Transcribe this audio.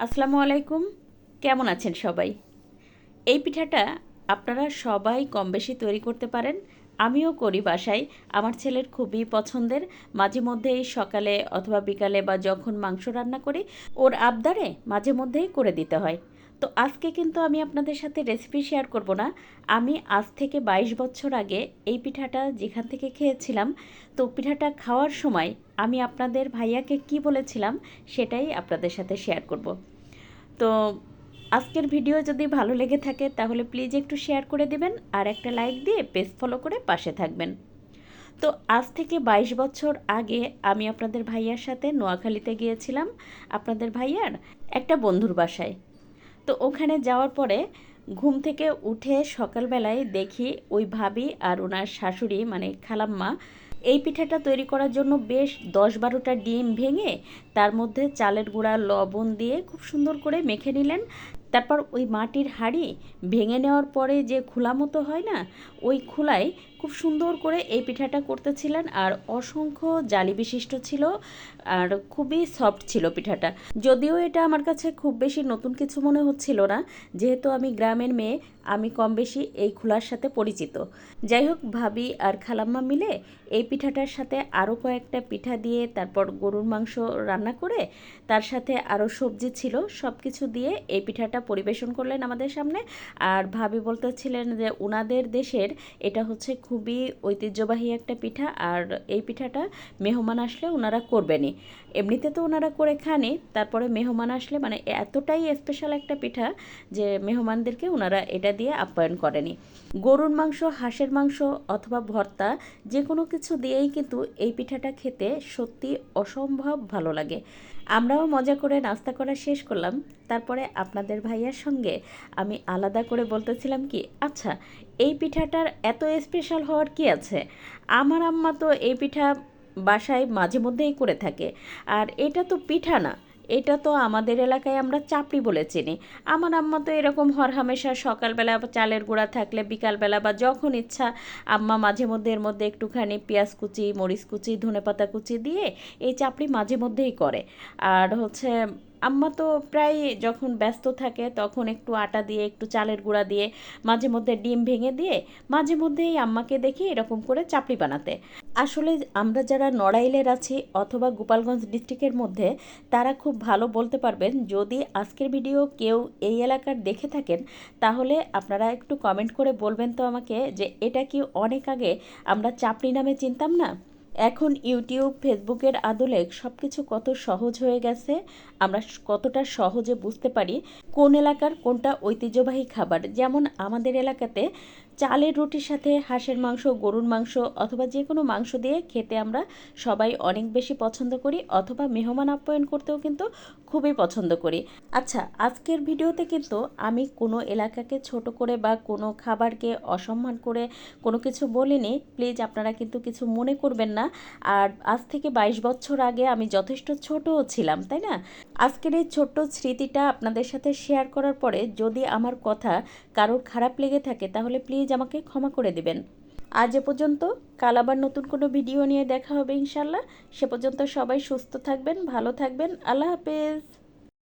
আসসালামু আলাইকুম। কেমন আছেন সবাই? এই পিঠাটা আপনারা সবাই কম বেশি তৈরি করতে পারেন। আমিও করি বাসায়। আমার ছেলের খুবই পছন্দের। মাঝে মধ্যেই সকালে অথবা বিকালে বা যখন মাংস রান্না করি, ওর আবদারে মাঝে মধ্যেই করে দিতে হয়। তো আজকে কিন্তু আমি আপনাদের সাথে রেসিপি শেয়ার করব না। আমি আজ থেকে 22 বছর আগে এই পিঠাটা যেখান থেকে খেয়েছিলাম, তো পিঠাটা খাওয়ার সময় আমি আপনাদের ভাইয়াকে কি বলেছিলাম সেটাই আপনাদের সাথে শেয়ার করব। তো আজকের ভিডিও যদি ভালো লেগে থাকে তাহলে প্লিজ একটু শেয়ার করে দিবেন আর একটা লাইক দিয়ে পেজ ফলো করে পাশে থাকবেন। তো আজ থেকে 22 বছর আগে আমি আপনাদের ভাইয়ার সাথে নোয়াখালীতে গিয়েছিলাম, আপনাদের ভাইয়ার একটা বন্ধুর বাসায়। তো ওখানে যাওয়ার পরে ঘুম থেকে উঠে সকালবেলায় দেখি ওই ভাবি আর ওনার শাশুড়ি মানে খালাম্মা এই পিঠাটা তৈরি করার জন্য বেশ 10-12টা ডিম ভেঙে তার মধ্যে চালের গুঁড়া লবণ দিয়ে খুব সুন্দর করে মেখে নিলেন। তারপর ওই মাটির হাঁড়ি ভেঙে নেওয়ার পরে যে খোলা মতো হয় না, ওই খোলায় খুব সুন্দর করে এই পিঠাটা করতেছিলেন আর অসংখ্য জালি বিশিষ্ট ছিল আর খুবই সফট ছিল পিঠাটা। যদিও এটা আমার কাছে খুব বেশি নতুন কিছু মনে হচ্ছিল না, যেহেতু আমি গ্রামের মেয়ে, আমি কম বেশি এই খোলার সাথে পরিচিত। যাই হোক, ভাবি আর খালাম্মা মিলে এই পিঠাটার সাথে আরও কয়েকটা পিঠা দিয়ে তারপর গরুর মাংস রান্না করে তার সাথে আরও সবজি ছিল, সব কিছু দিয়ে এই পিঠাটা পরিবেশন করলেন আমাদের সামনে। আর ভাবি বলতেছিলেন যে ওনাদের দেশের এটা হচ্ছে খুবই ঐতিহ্যবাহী একটা পিঠা আর এই পিঠাটা মেহমান আসলে ওনারা করবেনই। এমনিতে তো ওনারা করে খানই, তারপরে মেহমান আসলে মানে এতটাই স্পেশাল একটা পিঠা যে মেহমানদেরকে ওনারা এটা দিয়ে আপ্যায়ন করেনি। গরুর মাংস, হাঁসের মাংস অথবা ভর্তা যে কোনো কিছু দিয়েই কিন্তু এই পিঠাটা খেতে সত্যি অসম্ভব ভালো লাগে। আমরাও মজা করে নাস্তা করা শেষ করলাম। তারপরে আপনাদের ভাইয়ার সঙ্গে আমি আলাদা করে বলতেছিলাম কি, আচ্ছা এই পিঠাটার এত স্পেশাল হওয়ার কি আছে? আমার আম্মা তো এই পিঠা বাসায় মাঝে মধ্যেই করে থাকে, আর এটা তো পিঠা না, এটা তো আমাদের এলাকায় আমরা চাপড়ি বলে চিনি। আমার আম্মা তো এরকম হরহামেশা সকালবেলা চালের গুঁড়া থাকলে বিকালবেলা বা যখন ইচ্ছা আম্মা মাঝে মধ্যে এর মধ্যে একটুখানি পেঁয়াজ কুচি, মরিচ কুচি, ধনেপাতা কুচি দিয়ে এই চাপড়ি মাঝে মধ্যেই করে। আর হচ্ছে আম্মা তো প্রায় যখন ব্যস্ত থাকে তখন একটু আটা দিয়ে একটু চালের গুঁড়া দিয়ে মাঝে মধ্যে ডিম ভেঙে দিয়ে মাঝে মধ্যেই আম্মাকে দেখি এরকম করে চাপড়ি বানাতে। আসলে আমরা যারা নড়াইলের আছি অথবা গোপালগঞ্জ ডিস্ট্রিক্টের মধ্যে, তারা খুব ভালো বলতে পারবেন। যদি আজকের ভিডিও কেউ এই এলাকার দেখে থাকেন তাহলে আপনারা একটু কমেন্ট করে বলবেন তো আমাকে যে এটা কি অনেক আগে আমরা চাপড়ি নামে চিনতাম না। এখন ইউটিউব ফেসবুকের আদলে সব কিছু কত সহজ হয়ে গেছে, আমরা কতটা সহজে বুঝতে পারি কোন এলাকার কোনটা ঐতিহ্যবাহী খাবার। যেমন আমাদের এলাকাতে চালের রুটির সাথে হাঁসের মাংস, গরুর মাংস অথবা যে কোনো মাংস দিয়ে খেতে আমরা সবাই অনেক বেশি পছন্দ করি, অথবা মেহমান আপ্যায়ন করতেও কিন্তু খুবই পছন্দ করি। আচ্ছা, আজকের ভিডিওতে কিন্তু আমি কোনো এলাকাকে ছোট করে বা কোনো খাবারকে অসম্মান করে কোনো কিছু বলিনি, প্লিজ আপনারা কিন্তু কিছু মনে করবেন না। আর আজ থেকে 22 বছর আগে আমি যথেষ্ট ছোটও ছিলাম, তাই না? আজকের এই ছোট্ট স্মৃতিটা আপনাদের সাথে শেয়ার করার পরে যদি আমার কথা কারোর খারাপ লেগে থাকে তাহলে প্লিজ আমাকে ক্ষমা করে দিবেন। আজ এ পর্যন্ত, কাল আবার নতুন কোনো ভিডিও নিয়ে দেখা হবে ইনশাল্লাহ। সে পর্যন্ত সবাই সুস্থ থাকবেন, ভালো থাকবেন। আল্লাহ হাফেজ।